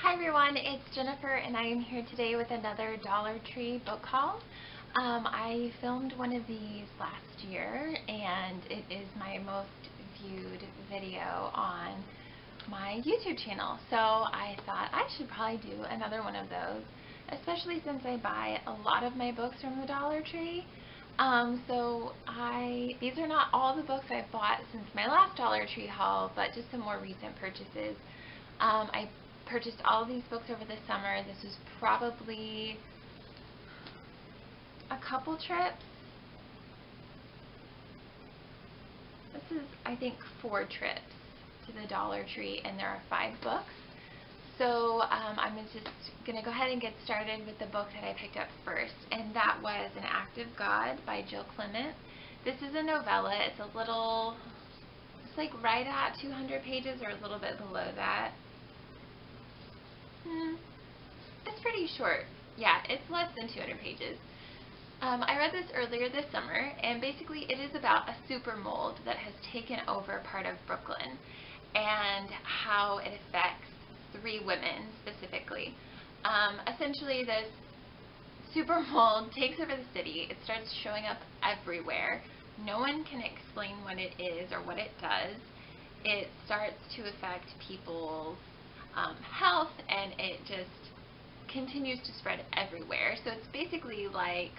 Hi everyone, it's Jennifer and I am here today with another Dollar Tree book haul. I filmed one of these last year and it is my most viewed video on my YouTube channel. So I thought I should probably do another one of those, especially since I buy a lot of my books from the Dollar Tree. These are not all the books I've bought since my last Dollar Tree haul, but just some more recent purchases. I purchased all of these books over the summer. This was probably a couple trips. This is, I think, 4 trips to the Dollar Tree, and there are 5 books. So I'm just going to go ahead and get started with the book that I picked up first, and that was An Act of God by Jill Ciment. This is a novella. It's like right at 200 pages or a little bit below that. It's pretty short. Yeah, it's less than 200 pages. I read this earlier this summer, and basically it is about a super mold that has taken over part of Brooklyn and how it affects 3 women specifically. Essentially, this super mold takes over the city. It starts showing up everywhere. No one can explain what it is or what it does. It starts to affect people's health, and it just continues to spread everywhere. So it's basically like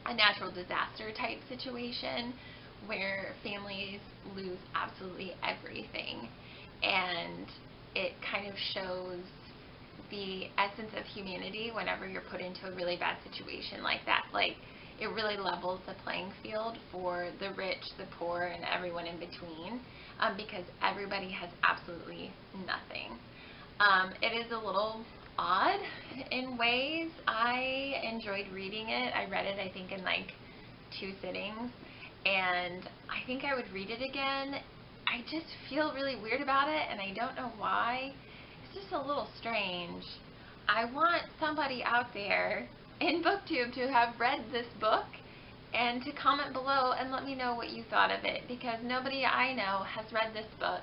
a natural disaster type situation where families lose absolutely everything, and it kind of shows the essence of humanity whenever you're put into a really bad situation like that. Like, it really levels the playing field for the rich, the poor, and everyone in between, because everybody has absolutely nothing. It is a little odd in ways. I enjoyed reading it. I read it, I think, in like 2 sittings, and I think I would read it again. I just feel really weird about it, and I don't know why. It's just a little strange. I want somebody out there in BookTube to have read this book and to comment below and let me know what you thought of it, because nobody I know has read this book,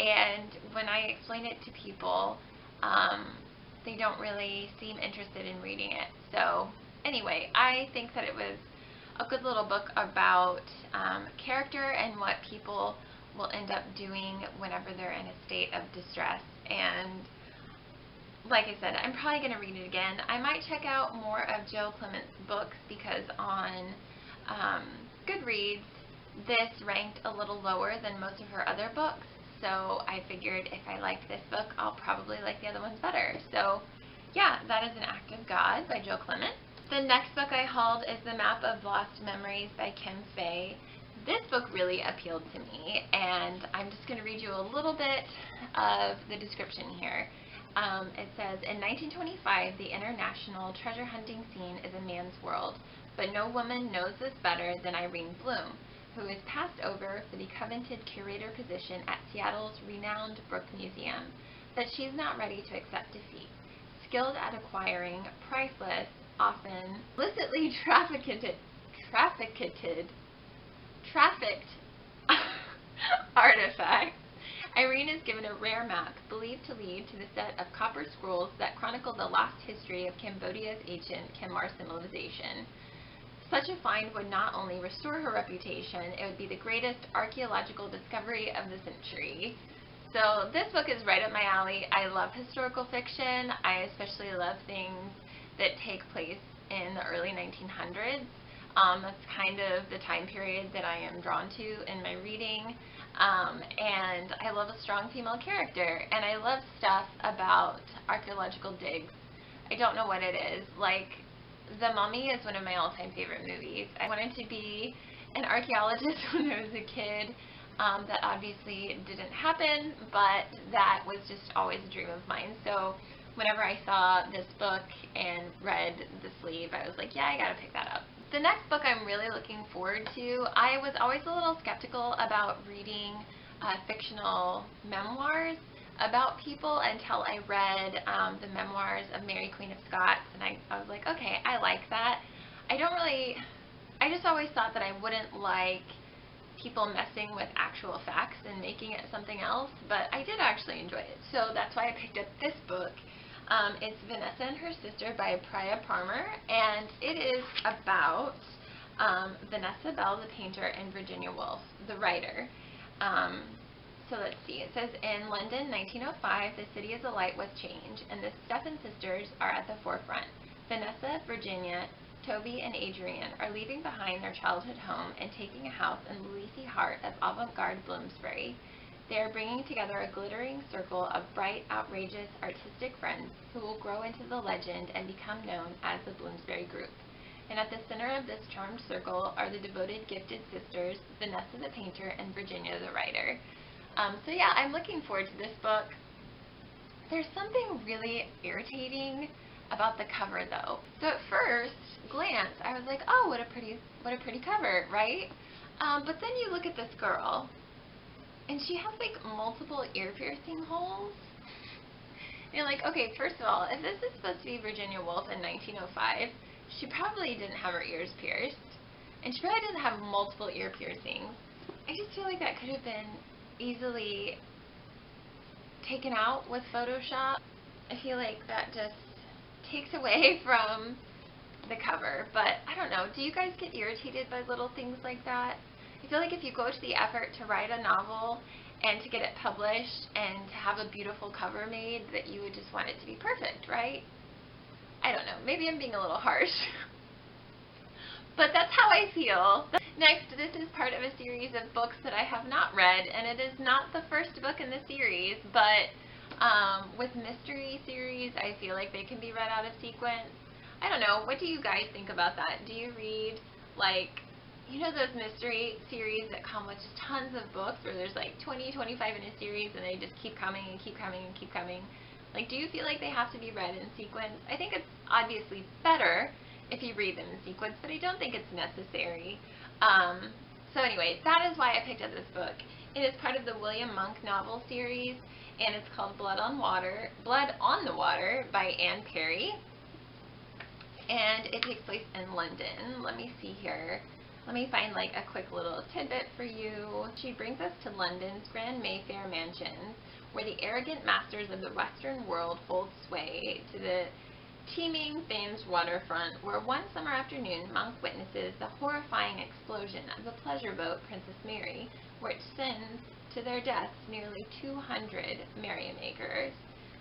and when I explain it to people, they don't really seem interested in reading it. So anyway, I think that it was a good little book about character and what people will end up doing whenever they're in a state of distress. And like I said, I'm probably going to read it again. I might check out more of Jill Ciment's books, because on Goodreads, this ranked a little lower than most of her other books. So I figured if I liked this book, I'll probably like the other ones better. So yeah, that is An Act of God by Jill Ciment. The next book I hauled is The Map of Lost Memories by Kim Fay. This book really appealed to me, and I'm just going to read you a little bit of the description here. It says, in 1925, the international treasure hunting scene is a man's world, but no woman knows this better than Irene Bloom, who is passed over for the coveted curator position at Seattle's renowned Brooke Museum, but she's not ready to accept defeat. Skilled at acquiring priceless, often illicitly trafficked artifacts, Irene is given a rare map believed to lead to the set of copper scrolls that chronicle the lost history of Cambodia's ancient Khmer civilization. Such a find would not only restore her reputation, it would be the greatest archaeological discovery of the century. So this book is right up my alley. I love historical fiction. I especially love things that take place in the early 1900s. That's kind of the time period that I am drawn to in my reading. And I love a strong female character, and I love stuff about archaeological digs. I don't know what it is. Like, The Mummy is one of my all-time favorite movies. I wanted to be an archaeologist when I was a kid. That obviously didn't happen, but that was just always a dream of mine. So whenever I saw this book and read the sleeve, I was like, yeah, I gotta pick that up. The next book I'm really looking forward to, I was always a little skeptical about reading fictional memoirs about people until I read the memoirs of Mary Queen of Scots, and I was like, okay, I like that. I just always thought that I wouldn't like people messing with actual facts and making it something else, but I did actually enjoy it. So that's why I picked up this book. It's Vanessa and Her Sister by Priya Parmar, and it is about Vanessa Bell, the painter, and Virginia Woolf, the writer. So let's see. It says, in London, 1905, the city is alight with change, and the Stephen sisters are at the forefront. Vanessa, Virginia, Toby, and Adrienne are leaving behind their childhood home and taking a house in the leafy heart of avant-garde Bloomsbury. They are bringing together a glittering circle of bright, outrageous, artistic friends who will grow into the legend and become known as the Bloomsbury Group. And at the center of this charmed circle are the devoted, gifted sisters, Vanessa the painter and Virginia the writer. So yeah, I'm looking forward to this book. There's something really irritating about the cover though. So at first glance, I was like, oh, what a pretty cover, right? But then you look at this girl, and she has like multiple ear piercing holes. And you're like, okay, first of all, if this is supposed to be Virginia Woolf in 1905, she probably didn't have her ears pierced, and she probably didn't have multiple ear piercings. I just feel like that could have been easily taken out with Photoshop. I feel like that just takes away from the cover, but I don't know. Do you guys get irritated by little things like that? I feel like if you go to the effort to write a novel and to get it published and to have a beautiful cover made, that you would just want it to be perfect, right? I don't know. Maybe I'm being a little harsh. But that's how I feel. Next, this is part of a series of books that I have not read, and it is not the first book in the series, but with mystery series, I feel like they can be read out of sequence. I don't know. What do you guys think about that? Do you read, like, you know those mystery series that come with just tons of books where there's like 20, 25 in a series and they just keep coming and keep coming and keep coming? Like, do you feel like they have to be read in sequence? I think it's obviously better if you read them in sequence, but I don't think it's necessary. So anyway, that is why I picked up this book. It is part of the William Monk novel series, and it's called Blood on the Water by Anne Perry. And it takes place in London. Let me see here. Let me find like a quick little tidbit for you. She brings us to London's Grand Mayfair mansions, where the arrogant masters of the Western world hold sway, to the teeming Thames waterfront, where one summer afternoon Monk witnesses the horrifying explosion of the pleasure boat Princess Mary, which sends to their deaths nearly 200 merrymakers.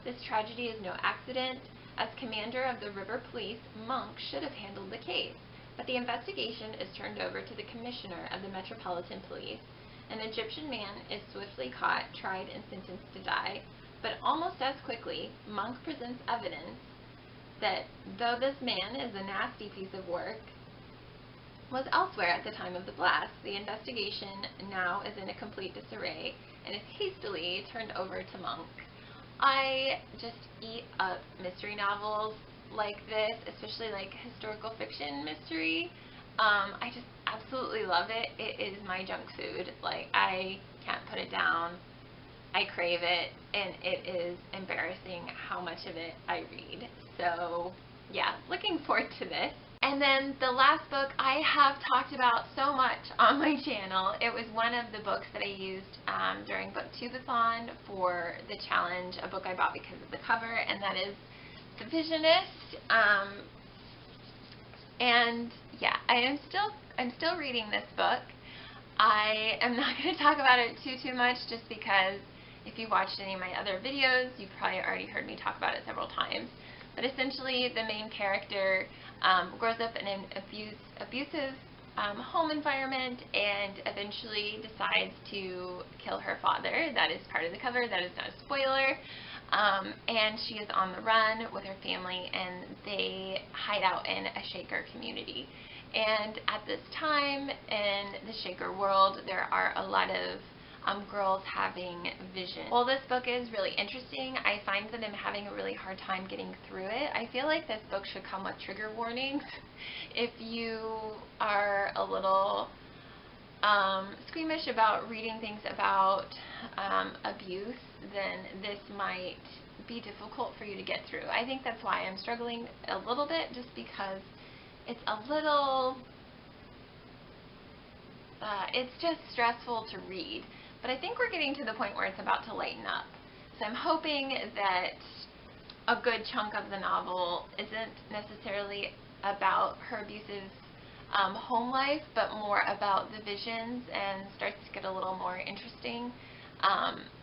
This tragedy is no accident. As commander of the river police, Monk should have handled the case, but the investigation is turned over to the commissioner of the Metropolitan Police. An Egyptian man is swiftly caught, tried, and sentenced to die, but almost as quickly, Monk presents evidence that though this man is a nasty piece of work, was elsewhere at the time of the blast. The investigation now is in a complete disarray and is hastily turned over to Monk. I just eat up mystery novels like this, especially like historical fiction mystery. I just absolutely love it. It is my junk food. Like, I can't put it down. I crave it, and it is embarrassing how much of it I read. So yeah, looking forward to this. And then the last book I have talked about so much on my channel. It was one of the books that I used during Booktubeathon for the challenge, a book I bought because of the cover, and that is Divisionist. And yeah, I'm still reading this book. I am not going to talk about it too much, just because if you watched any of my other videos, you've probably already heard me talk about it several times. But essentially, the main character grows up in an abusive home environment and eventually decides to kill her father. That is part of the cover. That is not a spoiler. And she is on the run with her family, and they hide out in a Shaker community. And at this time in the Shaker world, there are a lot of girls having vision. While this book is really interesting, I find that I'm having a really hard time getting through it. I feel like this book should come with trigger warnings. If you are a little squeamish about reading things about abuse, then this might be difficult for you to get through. I think that's why I'm struggling a little bit, just because it's a little it's just stressful to read. But I think we're getting to the point where it's about to lighten up. So I'm hoping that a good chunk of the novel isn't necessarily about her abusive home life, but more about the visions, and starts to get a little more interesting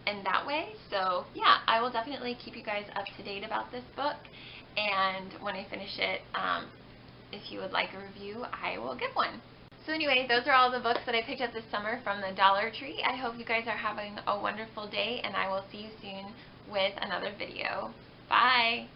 in that way. So yeah, I will definitely keep you guys up to date about this book, and when I finish it, if you would like a review, I will give one. So anyway, those are all the books that I picked up this summer from the Dollar Tree. I hope you guys are having a wonderful day, and I will see you soon with another video. Bye!